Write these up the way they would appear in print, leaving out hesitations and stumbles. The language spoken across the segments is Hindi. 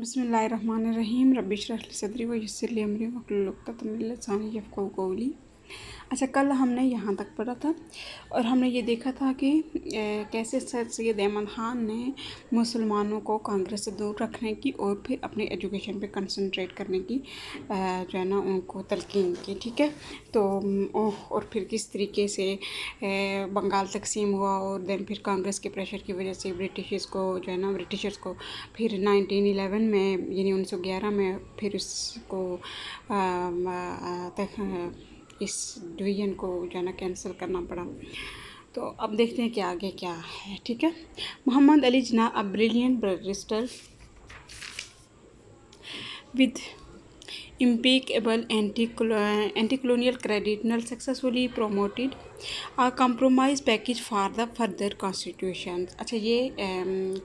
बिस्मिल्लाहिर्रहमानिर्रहीम रब्बि इश्रह ली सदरी व यस्सिर ली अमरी वहलुल उक़दतम मिन लिसानी यफ़क़हू क़ौली। अच्छा, कल हमने यहाँ तक पढ़ा था और हमने ये देखा था कि कैसे सर सैयद अहमद ख़ान ने मुसलमानों को कांग्रेस से दूर रखने की और फिर अपने एजुकेशन पे कंसंट्रेट करने की जो है ना उनको तलकीन की। ठीक है, तो और फिर किस तरीके से बंगाल तकसीम हुआ और देन फिर कांग्रेस के प्रेशर की वजह से ब्रिटिशर्स को फिर 1911 में यानी 1911 में फिर उसको इस डिवीज़न को जो है ना कैंसिल करना पड़ा। तो अब देखते हैं कि आगे क्या है। ठीक है, Mohammad Ali Jinnah a brilliant barrister with impeccable anti-colonial credentials successfully promoted a compromise package for the further constitution। अच्छा, ये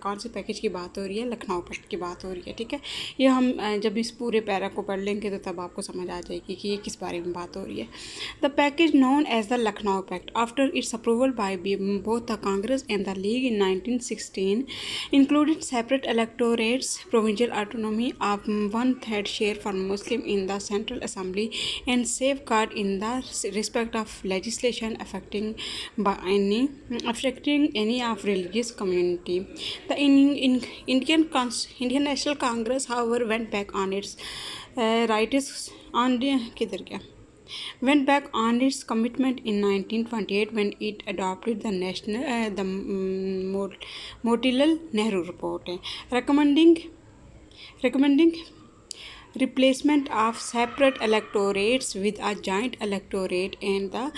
कौन से पैकेज की बात हो रही है? लखनऊ पैक्ट की बात हो रही है। ठीक है, ये हम जब इस पूरे पैरा को पढ़ लेंगे तो तब आपको समझ आ जाएगी कि ये किस बारे में बात हो रही है। The package known as the Lucknow pact after its approval by both the Congress and the League in 1916 included separate electorates, provincial autonomy of one-third share for Muslim in the Central Assembly, and safeguard in the respect of legislation affecting any of religious community. The Indian National Congress, however, went back on its went back on its commitment in 1928 when it adopted the Motilal Nehru report, recommending replacement of separate electorates with a joint electorate and the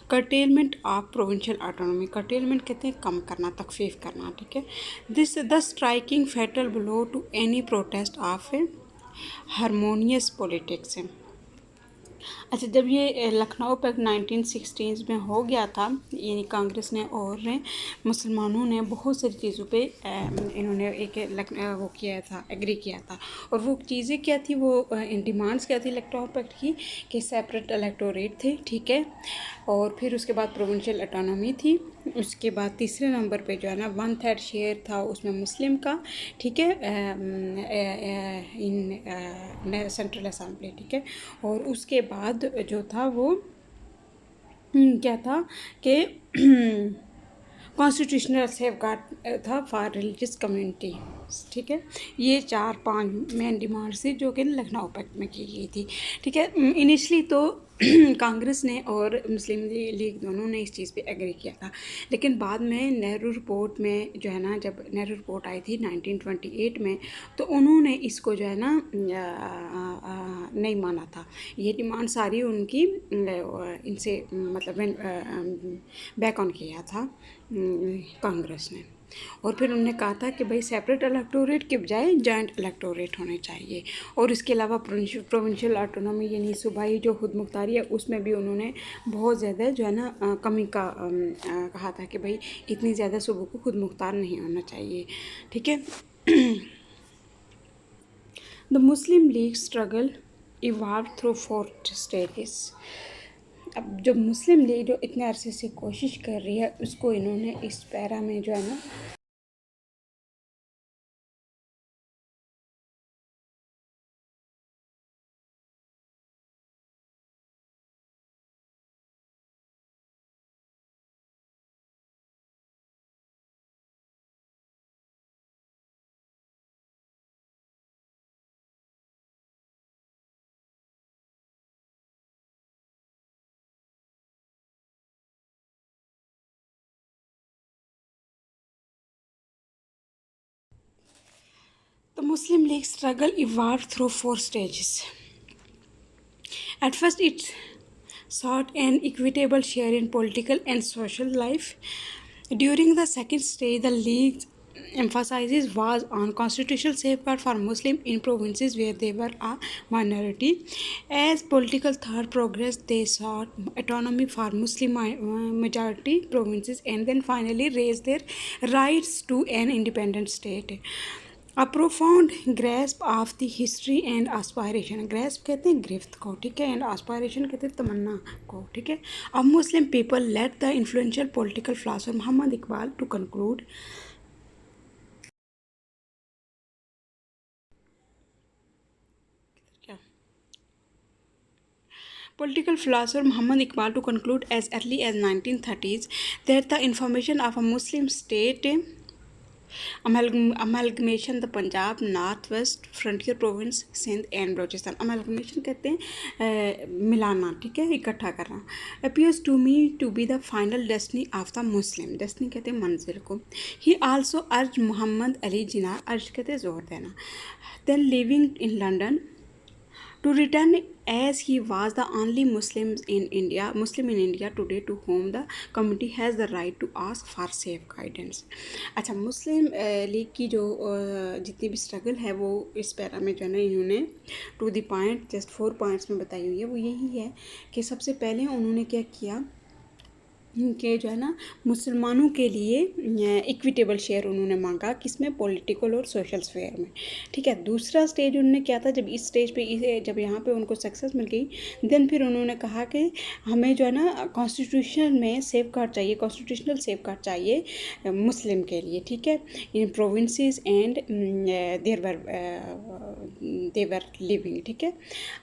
curtailment of provincial autonomy। curtailment कहते हैं कम करना, तखफीफ करना। ठीक है, this the striking fatal blow to any protest of harmonious politics। अच्छा, जब ये लखनऊ पैक्ट 1916 में हो गया था, यानी कांग्रेस ने और मुसलमानों ने बहुत सारी चीज़ों पे इन्होंने वो किया था, एग्री किया था। और वो चीज़ें क्या थी, वो डिमांड्स क्या थी लखनऊ पैक्ट की, कि सेपरेट इलेक्टोरेट थे। ठीक है, और फिर उसके बाद प्रोविंशियल ऑटोनॉमी थी। उसके बाद तीसरे नंबर पे जो है ना 1/3 शेयर था उसमें मुस्लिम का। ठीक है, इन सेंट्रल असेंबली। ठीक है, और उसके बाद जो था वो क्या था कि कॉन्स्टिट्यूशनल सेफगार्ड था फॉर रिलीजियस कम्युनिटी। ठीक है, ये 4-5 मेन डिमांड्स थी जो कि लखनऊ पैक्ट में की गई थी। ठीक है, इनिशली तो कांग्रेस ने और मुस्लिम लीग दोनों ने इस चीज़ पे एग्री किया था, लेकिन बाद में नेहरू रिपोर्ट में जो है ना, जब नेहरू रिपोर्ट आई थी 1928 में, तो उन्होंने इसको जो है ना नहीं माना था। ये डिमांड सारी उनकी इनसे मतलब बैक ऑन किया था कांग्रेस ने। और फिर उन्होंने कहा था कि भाई सेपरेट इलेक्टोरेट के बजाय जॉइंट इलेक्टोरेट होने चाहिए। और इसके अलावा प्रोविंशियल ऑटोनॉमी यानी सूबाई जो खुद मुख्तारी है, उसमें भी उन्होंने बहुत ज़्यादा जो है ना कमी का कहा था कि भाई इतनी ज़्यादा सूबों को खुद मुख्तार नहीं होना चाहिए। ठीक है, the Muslim league struggle evolve through 4 stages. अब जो मुस्लिम लीग जो इतने अरसे से कोशिश कर रही है, उसको इन्होंने इस पैरा में जो है ना The Muslim League struggle evolved through 4 stages. At first, it sought an equitable share in political and social life. During the second stage, the League's emphasis was on constitutional safeguard for Muslims in provinces where they were a minority. As political thought progressed, they sought autonomy for Muslim majority provinces and then finally raised their rights to an independent state. A profound grasp of the history and aspiration। grasp कहते हैं गिरफ्त को। ठीक है, एंड aspiration कहते हैं तमन्ना को। ठीक है, अब Muslim people let the influential political philosopher Mohammad Iqbal to conclude Political philosopher Muhammad Iqbal to conclude as early as 1930s that the information of a Muslim state amalgamation the Punjab, North West, Frontier Province, Sindh and Balochistan. Amalgamation कहते हैं मिलाना, ठीक है, इकट्ठा करना. Appears to me to be the final destiny of the Muslim. Destiny कहते हैं मंजिल को. He also urged Muhammad Ali Jinnah, urged कहते हैं जोर देना. Then living in London to return as he was the only Muslim in India today to whom the community has the right to ask for safe guidance. अच्छा, मुस्लिम लीग की जो जितनी भी स्ट्रगल है वो इस पैरा में जो है ना इन्होंने to the point just 4 points में बताई हुई है. वो यही है कि सबसे पहले उन्होंने क्या किया कि जो है ना मुसलमानों के लिए इक्विटेबल शेयर उन्होंने मांगा, किसमें, पॉलिटिकल और सोशल स्फेयर में, ठीक है. दूसरा स्टेज उन्होंने क्या था, जब इस स्टेज पे जब यहाँ पे उनको सक्सेस मिल गई, देन फिर उन्होंने कहा कि हमें जो है ना कॉन्स्टिट्यूशन में सेफ गार्ड चाहिए, कॉन्स्टिट्यूशनल सेफ गार्ड चाहिए मुस्लिम के लिए, ठीक है, इन प्रोविंसेस एंड देवर लिविंग, ठीक है.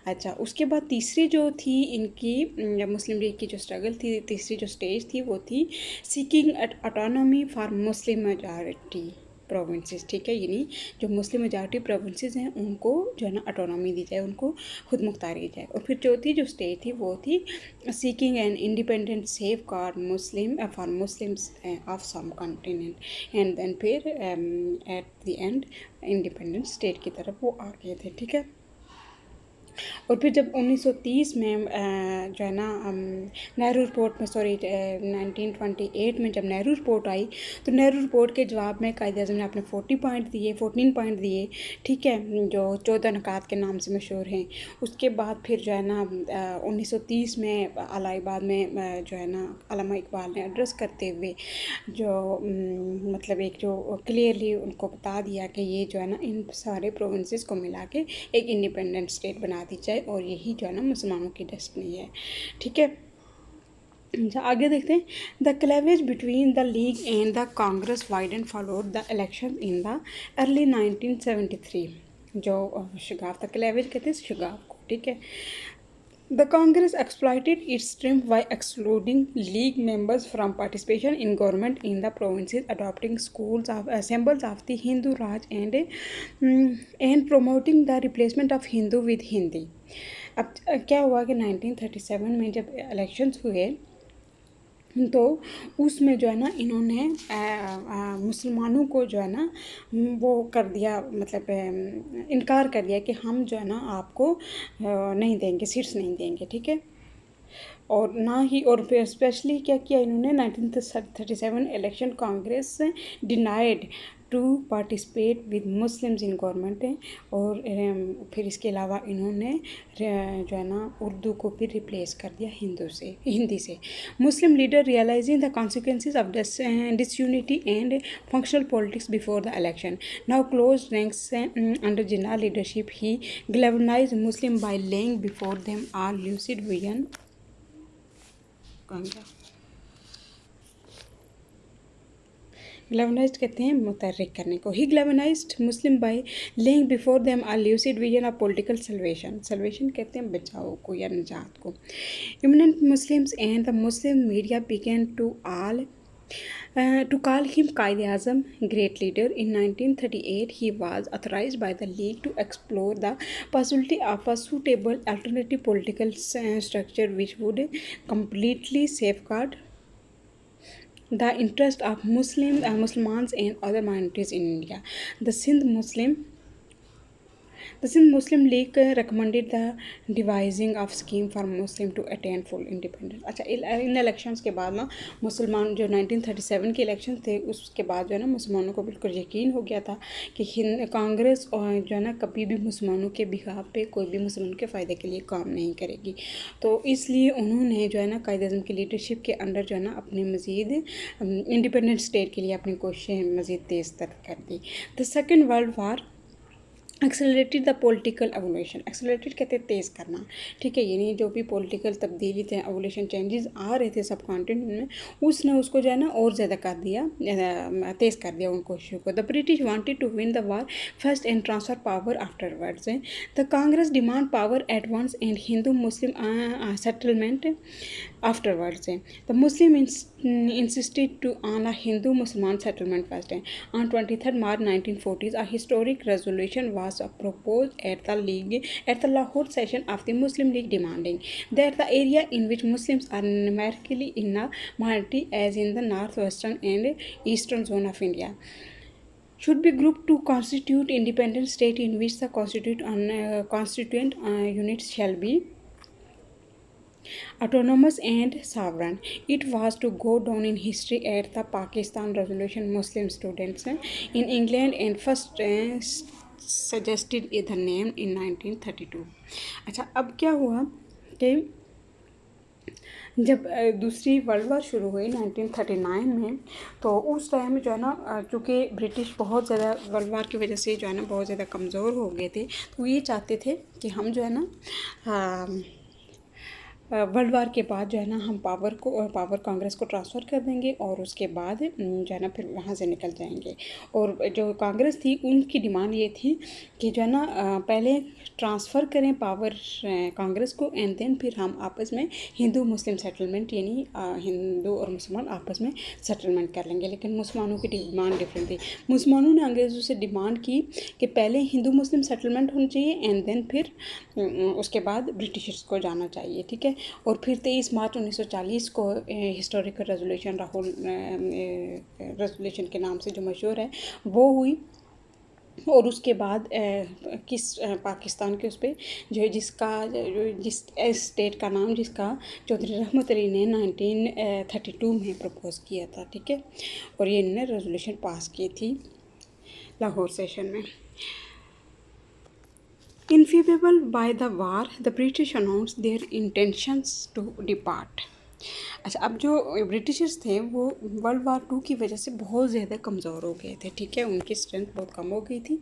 अच्छा, उसके बाद तीसरी जो थी इनकी मुस्लिम लीग की जो स्ट्रगल थी, तीसरी जो स्टेज थी वो थी seeking autonomy for Muslim majority provinces, ठीक है. यानी जो मुस्लिम मेजॉरिटी प्रोविंसेस हैं उनको जो है ना ऑटोनॉमी दी जाए, उनको खुद मुख्तारी दी जाए. और फिर चौथी जो स्टेज थी वो थी seeking an independent safeguard Muslim for Muslims of subcontinent and then फिर at the end independent state की तरफ वो आ गए थे, ठीक है. और फिर जब 1930 में जो है ना नेहरू रिपोर्ट में 1928 में जब नेहरू रिपोर्ट आई, तो नेहरू रिपोर्ट के जवाब में कायद-ए-आज़म ने अपने 14 पॉइंट दिए, ठीक है, जो 14 नुकात के नाम से मशहूर हैं. उसके बाद फिर जो है ना 1930 में इलाहाबाद में जो है ना अल्लामा इकबाल ने एड्रेस करते हुए जो मतलब एक जो क्लियरली उनको बता दिया कि ये जो है ना इन सारे प्रोविंसेस को मिला के एक इंडिपेंडेंट स्टेट बना दी जाए, और यही जो है ना मुसलमानों की डेस्टिनी है, ठीक है. आगे देखते हैं. The cleavage between the league and the Congress widened followed the election in the early 1973. जो शगाफ था, क्लेवेज कहते हैं शगाफ को, ठीक है. The Congress exploited its strength by excluding League members from participation in government in the provinces, adopting symbols of the Hindu Raj and promoting the replacement of Hindu with Hindi. अब क्या हुआ कि 1937 में जब इलेक्शंस हुए तो उसमें जो है ना इन्होंने मुसलमानों को जो है ना वो कर दिया, मतलब इनकार कर दिया कि हम जो है ना आपको नहीं देंगे, सीट्स नहीं देंगे, ठीक है. और ना ही, और फिर स्पेशली क्या किया इन्होंने 1937 election Congress denied to participate with Muslims in government. और फिर इसके अलावा इन्होंने जो है ना उर्दू को फिर रिप्लेस कर दिया हिंदी से. Muslim leader realising the consequences of disunity and functional politics before the election now close ranks under Jinnah leadership. He galvanized Muslim by laying before them are lucid vision. Galvanised कहते हैं मुतहर्रिक करने को. He galvanised Muslim by laying before them a lucid vision of political salvation कहते हैं बचाव को या निजात को. Eminent Muslims and the Muslim media began to call him Qaid-e-Azam, great leader. In 1938, he was authorized by the League to explore the possibility of a suitable alternative political structure which would completely safeguard the interest of Muslims and other minorities in India. The Sindh Muslim League recommended the devising of scheme for Muslim to attain full independence. अच्छा, इन इलेक्शंस के बाद ना मुसलमान जो 1937 के इलेक्शन थे उसके बाद जो है ना मुसलमानों को बिल्कुल यकीन हो गया था कि कांग्रेस और जो है ना कभी भी मुसलमानों के बिहाफ पे कोई भी मुसलमानों के फ़ायदे के लिए काम नहीं करेगी. तो इसलिए उन्होंने जो है ना कायद-ए-आज़म की लीडरशिप के अंडर जो है ना अपनी मज़ीद इंडिपेंडेंट स्टेट के लिए अपनी कोशिशें मज़ीद तेज़ तर कर दी. The second world war accelerated the political evolution, accelerated कहते हैं तेज़ करना, ठीक है, यानी जो भी पॉलिटिकल तब्दीली थे, एवोल्यूशन चेंजेस आ रहे थे सब कॉन्टिनेंट में, उसने उसको जो है ना और ज़्यादा कर दिया, तेज़ कर दिया उन कोशिशों को। The British wanted to win the war first and transfer power afterwards. The Congress demand power at once and Hindu Muslim settlement afterwards. The Muslim insisted to on a Hindu-Muslim settlement first. On 23rd March 1940s, a historic resolution was proposed at the Lahore session of the Muslim League, demanding that the area in which Muslims are numerically in a minority, as in the northwestern and eastern zone of India, should be grouped to constitute independent state in which the constituent units shall be autonomous and sovereign. It was to go down in history at the Pakistan Resolution. Muslim students in England and first suggested the name in 1932. अच्छा, अब क्या हुआ कि जब दूसरी वर्ल्ड वार शुरू हुई 1939 में, तो उस टाइम जो है ना, चूँकि ब्रिटिश बहुत ज़्यादा वर्ल्ड वार की वजह से जो है ना बहुत ज़्यादा कमज़ोर हो गए थे, तो ये चाहते थे कि हम जो है ना वर्ल्ड वार के बाद जो है ना हम पावर कांग्रेस को ट्रांसफ़र कर देंगे और उसके बाद जो है ना फिर वहाँ से निकल जाएंगे। और जो कांग्रेस थी उनकी डिमांड ये थी कि जो है ना पहले ट्रांसफ़र करें पावर कांग्रेस को, एंड देन फिर हम आपस में हिंदू मुस्लिम सेटलमेंट, यानी हिंदू और मुसलमान आपस में सेटलमेंट कर लेंगे। लेकिन मुसलमानों की डिमांड डिफरेंट थी। मुसलमानों ने अंग्रेज़ों से डिमांड की कि पहले हिंदू मुस्लिम सेटलमेंट होनी चाहिए एंड देन फिर उसके बाद ब्रिटिशर्स को जाना चाहिए, ठीक है। और फिर 23 मार्च 1940 को हिस्टोरिकल रेजोल्यूशन, राहुल रेजोल्यूशन के नाम से जो मशहूर है, वो हुई। और उसके बाद पाकिस्तान के उस पर जो है जिस स्टेट का नाम जिसका चौधरी रहमत अली ने 1932 में प्रपोज़ किया था, ठीक है। और ये इन्होंने रेजोल्यूशन पास की थी लाहौर सेशन में। Infuriated by the war, the British announced their intentions to depart. अच्छा, अब जो ब्रिटिशर्स थे वो वर्ल्ड वार 2 की वजह से बहुत ज़्यादा कमज़ोर हो गए थे, ठीक है, उनकी स्ट्रेंथ बहुत कम हो गई थी।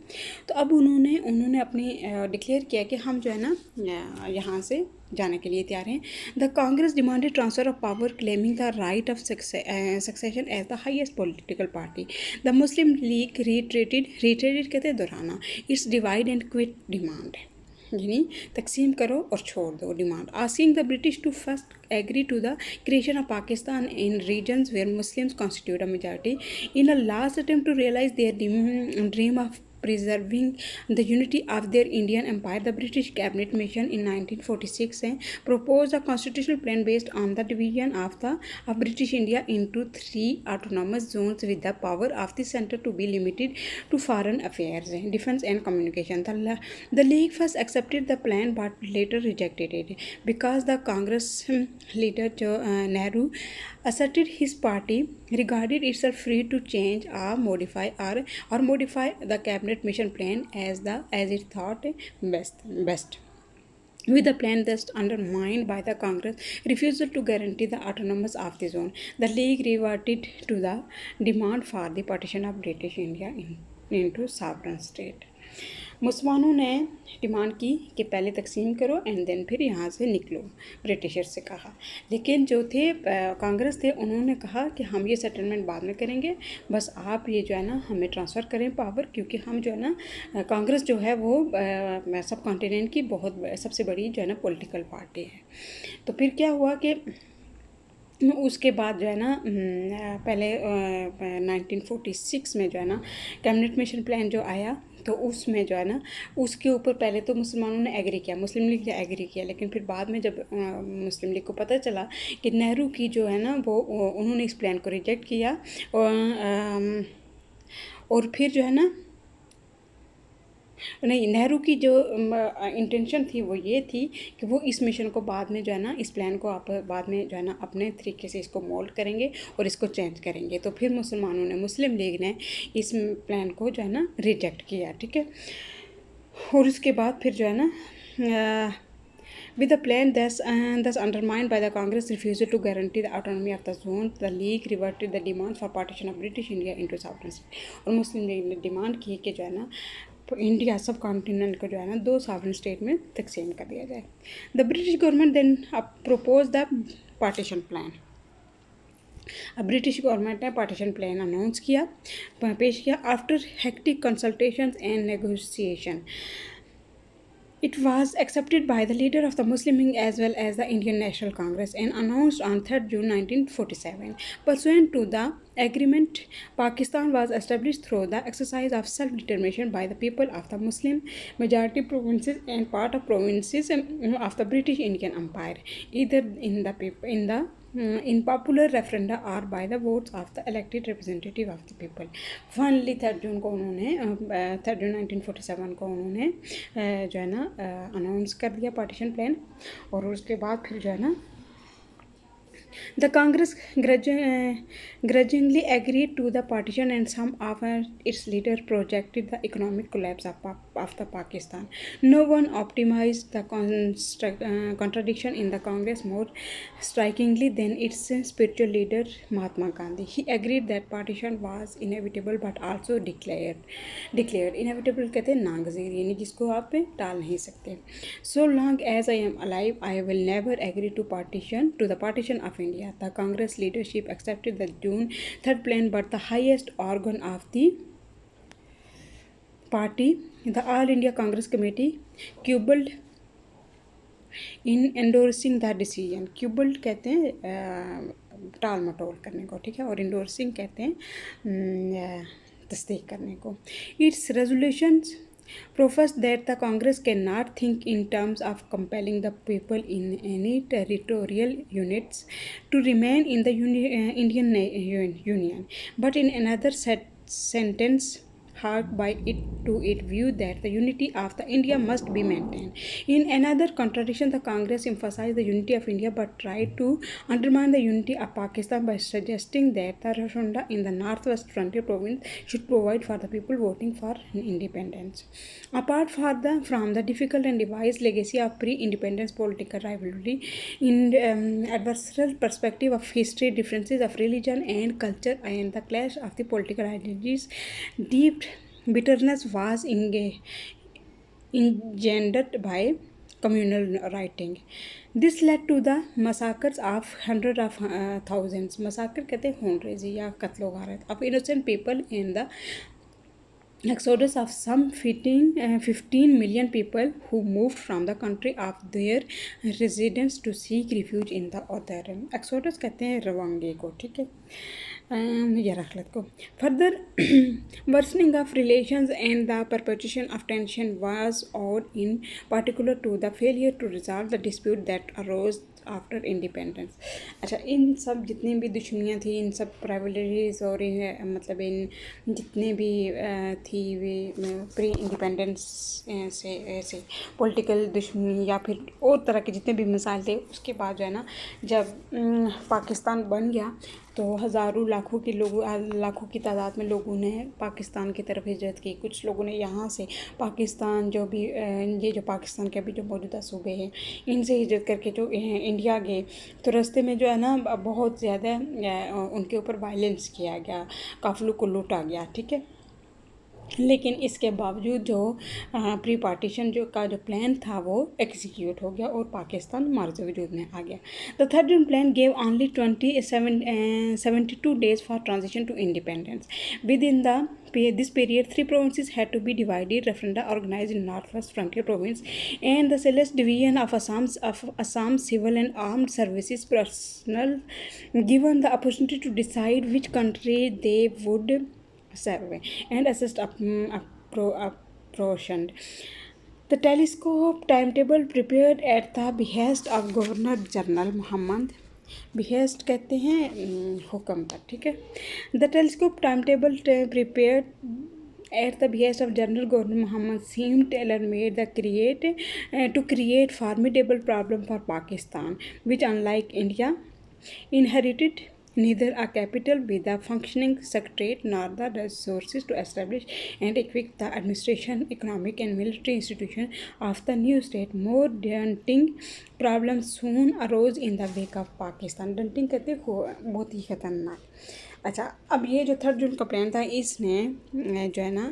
तो अब उन्होंने अपनी डिक्लेयर किया कि हम जो है ना यहाँ से जाने के लिए तैयार हैं। The Congress demanded transfer of power, claiming the right of succession as the highest political party. The Muslim League reiterated कहते हैं दोहराना, its divide and quit demand, यानी तकसीम करो और छोड़ दो demand. Asking the British to first agree to the creation of Pakistan in regions where Muslims constitute a majority in a last attempt to realise their dream of preserving the unity of their Indian empire. The British cabinet mission in 1946 proposed a constitutional plan based on the division of British India into 3 autonomous zones with the power of the center to be limited to foreign affairs, defense and communication. The League first accepted the plan but later rejected it because the Congress leader Nehru asserted his party regarded itself free to change or modify the cabinet mission plan as it thought best. With the plan thus undermined by the Congress refusal to guarantee the autonomy of the zone, the League reverted to the demand for the partition of British India into sovereign state. मुसलमानों ने डिमांड की कि पहले तकसीम करो एंड देन फिर यहाँ से निकलो, ब्रिटिशर से कहा। लेकिन जो थे कांग्रेस थे, उन्होंने कहा कि हम ये सेटलमेंट बाद में करेंगे, बस आप ये जो है ना हमें ट्रांसफ़र करें पावर, क्योंकि हम जो है ना कांग्रेस जो है वो सब कॉन्टिनेंट की सबसे बड़ी जो है ना पॉलिटिकल पार्टी है। तो फिर क्या हुआ कि उसके बाद जो है ना पहले 1946 में जो है ना कैबिनेट मिशन प्लान जो आया, तो उसमें जो है ना उसके ऊपर पहले तो मुसलमानों ने एग्री किया, मुस्लिम लीग ने एग्री किया, लेकिन फिर बाद में जब मुस्लिम लीग को पता चला कि नेहरू की जो है ना वो उन्होंने इस प्लान को रिजेक्ट किया और फिर जो है ना नहीं, नेहरू की जो इंटेंशन थी वो ये थी कि वो इस मिशन को बाद में जो है ना इस प्लान को आप बाद में जो है ना अपने तरीके से इसको मोल्ड करेंगे और इसको चेंज करेंगे। तो फिर मुस्लिम लीग ने इस प्लान को जो है ना रिजेक्ट किया, ठीक है। और उसके बाद फिर जो है ना with the plan thus undermined by the Congress refusal to guarantee the autonomy of the zone, the League reverted the demands for partition of British India into sovereign state. और मुस्लिम लीग ने डिमांड की कि जो है ना इंडिया सब कॉन्टिनेंट को जो है ना 2 सॉवरेन स्टेट में तकसीम कर दिया जाए। The British government then propose the partition plan. अब ब्रिटिश गवर्नमेंट ने पार्टीशन प्लान अनाउंस किया, पेश किया after hectic consultations and negotiation. It was accepted by the leader of the Muslim League as well as the Indian National Congress and announced on 3rd June 1947. Pursuant to the agreement, Pakistan was established through the exercise of self-determination by the people of the Muslim majority provinces and part of provinces of the British Indian Empire, either in popular referenda or by the votes of the elected representative of the people. Finally 3rd June 1947 को उन्होंने जो है ना अनाउंस कर दिया पार्टीशन प्लान। और उसके बाद फिर जो है ना the Congress grudgingly agreed to the partition and some of its leaders projected the economic collapse of the Pakistan. No one optimized the contradiction in the Congress more strikingly than its spiritual leader Mahatma Gandhi. He agreed that partition was inevitable but also declared inevitable कहते हैं नागज़ीर, यानी जिसको आप टाल नहीं सकते। So long as I am alive, I will never agree to the partition of India. The Congress leadership accepted the June 3rd plan, but the highest organ of the party, the All India Congress Committee, quibbled in endorsing the decision. Quibbled कहते हैं टाल मटोल करने को, ठीक है, और endorsing कहते हैं तस्दीक करने को। Its resolutions professed that the Congress cannot think in terms of compelling the people in any territorial units to remain in the Indian Union, but in another sentence hark by it to its view that the unity of the India must be maintained. In another contradiction, the Congress emphasized the unity of India but tried to undermine the unity of Pakistan by suggesting that the Rashonda in the northwest frontier province should provide for the people voting for independence. Apart from the difficult and devised legacy of pre-independence political rivalry, in adversarial perspective of history, differences of religion and culture, and the clash of the political ideologies, deep bitterness was engendered by communal rioting. This led to the massacres of hundreds of thousands. Massacre कहते हैं खूनरेज़ी या कत्लो गारत of innocent people and the exodus of some 15 million people who moved from the country of their residence to seek refuge in the other. Exodus कहते हैं रवांगे को, ठीक है, या रखलत को। Further worsening of relations and the perpetuation of tension was owed in particular to the failure to resolve the dispute that arose after independence. अच्छा, इन सब जितनी भी दुश्मनियाँ थी, इन सब राइवलरीज और मतलब इन जितने भी थी वे प्री इंडिपेंडेंस से ऐसे पॉलिटिकल दुश्मनी या फिर और तरह के जितने भी मिसाइल थे, उसके बाद जो है ना जब पाकिस्तान बन गया तो हज़ारों लाखों की तादाद में लोगों ने पाकिस्तान की तरफ हिजरत की। कुछ लोगों ने यहाँ से पाकिस्तान जो भी ये जो पाकिस्तान के अभी जो मौजूदा सूबे हैं इनसे हिजरत करके जो इंडिया गए, तो रास्ते में जो है ना बहुत ज़्यादा उनके ऊपर वायलेंस किया गया, काफ़िलों को लूटा गया, ठीक है। लेकिन इसके बावजूद जो प्री पार्टीशन जो प्लान था वो एग्जीक्यूट हो गया और पाकिस्तान मार्ज वजूद में आ गया। The third June plan gave only 72 days for transition to independence. Within this period, 3 provinces had to be divided, referenda organized in northwest frontier province and the Celeste division of Assam civil and armed services personnel given the opportunity to decide which country they would survey and assist apportioned. The telescope timetable prepared at the behest of Governor General Muhammad, behest कहते हैं हुक्म पर, ठीक है। The telescope timetable prepared at the behest of General Governor Muhammad seemed tailor-made to create formidable problem for Pakistan, which unlike India inherited neither a capital with a functioning secretariat nor the resources to establish and equip the administration, economic and military institution of the new state. More daunting problems soon arose in the wake of Pakistan. Daunting कहते बहुत ही ख़तरनाक। अच्छा, अब ये जो 3rd जून का प्लान था इसने जो है ना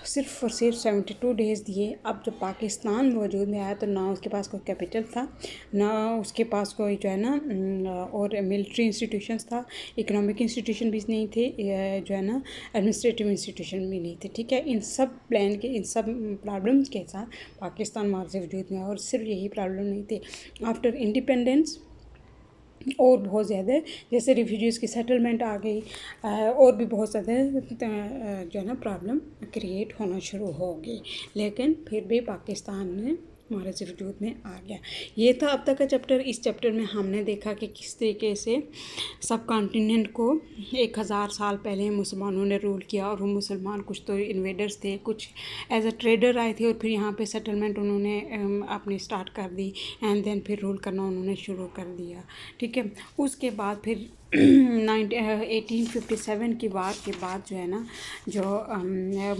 सिर्फ और सिर्फ 72 डेज़ दिए। अब जब पाकिस्तान वजूद में आया तो ना उसके पास कोई कैपिटल था, ना उसके पास कोई जो है ना और मिलिट्री इंस्टीट्यूशंस था, इकोनॉमिक इंस्टीट्यूशन भी नहीं थे, जो है ना एडमिनिस्ट्रेटिव इंस्टीट्यूशन भी नहीं थे। ठीक है, इन सब प्लान के, इन सब प्रॉब्लम्स के साथ पाकिस्तान वहाँ से वजूद में आया। और सिर्फ यही प्रॉब्लम नहीं थी, आफ्टर इंडिपेंडेंस और बहुत ज़्यादा जैसे रिफ्यूजीज़ की सेटलमेंट आ गई, और भी बहुत ज़्यादा जो है ना प्रॉब्लम क्रिएट होना शुरू हो गई। लेकिन फिर भी पाकिस्तान ने हमारे से वजूद में आ गया। ये था अब तक का चैप्टर। इस चैप्टर में हमने देखा कि किस तरीके से सब कॉन्टिनेंट को 1000 साल पहले मुसलमानों ने रूल किया, और वो मुसलमान कुछ तो इन्वेडर्स थे, कुछ एज अ ट्रेडर आए थे, और फिर यहाँ पे सेटलमेंट उन्होंने अपनी स्टार्ट कर दी, एंड देन फिर रूल करना उन्होंने शुरू कर दिया। ठीक है, उसके बाद फिर 1857 की वार के बाद जो है ना, जो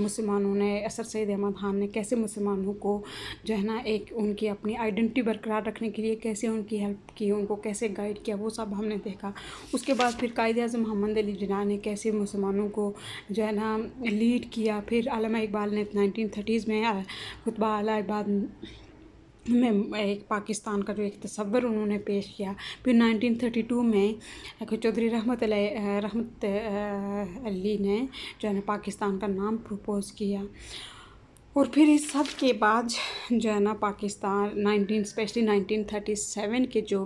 मुसलमानों ने, असद सईद अहमद खान ने कैसे मुसलमानों को जो है ना एक उनकी अपनी आइडेंटिटी बरकरार रखने के लिए कैसे उनकी हेल्प की, उनको कैसे गाइड किया, वो सब हमने देखा। उसके बाद फिर कायद-ए-आज़म मोहम्मद अली जिन्ना ने कैसे मुसलमानों को जो है ना लीड किया। फिर अल्लामा इकबाल ने 1930s में खुतबा अला इबाद में एक पाकिस्तान का जो एक तस्वर उन्होंने पेश किया। फिर 1932 में चौधरी रहमत अली ने जो है ना पाकिस्तान का नाम प्रपोज़ किया। और फिर इस सब के बाद जो है ना पाकिस्तान स्पेशली 1937 के जो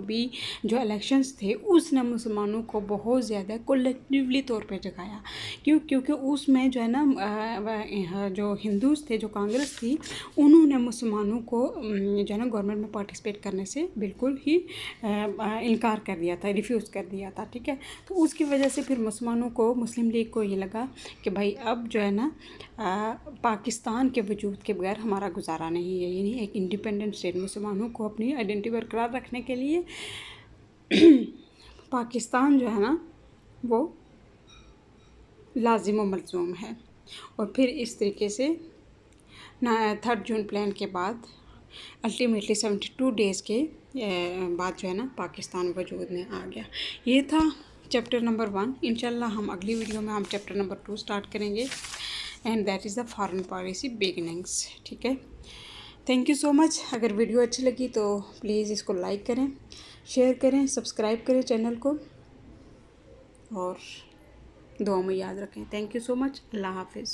इलेक्शंस थे, उसने मुसलमानों को बहुत ज़्यादा कलेक्टिवली तौर पे जगाया। क्योंकि उसमें जो है ना जो हिंदूज़ थे, जो कांग्रेस थी, उन्होंने मुसलमानों को जो है ना गवर्नमेंट में पार्टिसिपेट करने से बिल्कुल ही इनकार कर दिया था, रिफ्यूज़ कर दिया था। ठीक है, तो उसकी वजह से फिर मुसलमानों को, मुस्लिम लीग को ये लगा कि भाई अब जो है ना पाकिस्तान के वजूद के बगैर हमारा गुजारा नहीं है। यानी एक इंडिपेंडेंट स्टेट, मुसलमानों को अपनी आइडेंटिटी बरकरार रखने के लिए पाकिस्तान जो है ना वो लाजिम व मलज़ूम है। और फिर इस तरीके से 3 जून प्लान के बाद अल्टीमेटली 72 डेज़ के बाद जो है ना पाकिस्तान वजूद में आ गया। ये था चैप्टर नंबर 1। इंशाल्लाह हम अगली वीडियो में हम चैप्टर नंबर 2 स्टार्ट करेंगे, and that is the foreign policy beginnings. ठीक है, थैंक यू सो मच। अगर वीडियो अच्छी लगी तो प्लीज़ इसको लाइक करें, शेयर करें, सब्सक्राइब करें चैनल को, और दुआ में याद रखें। Thank you so much. अल्लाह हाफिज़।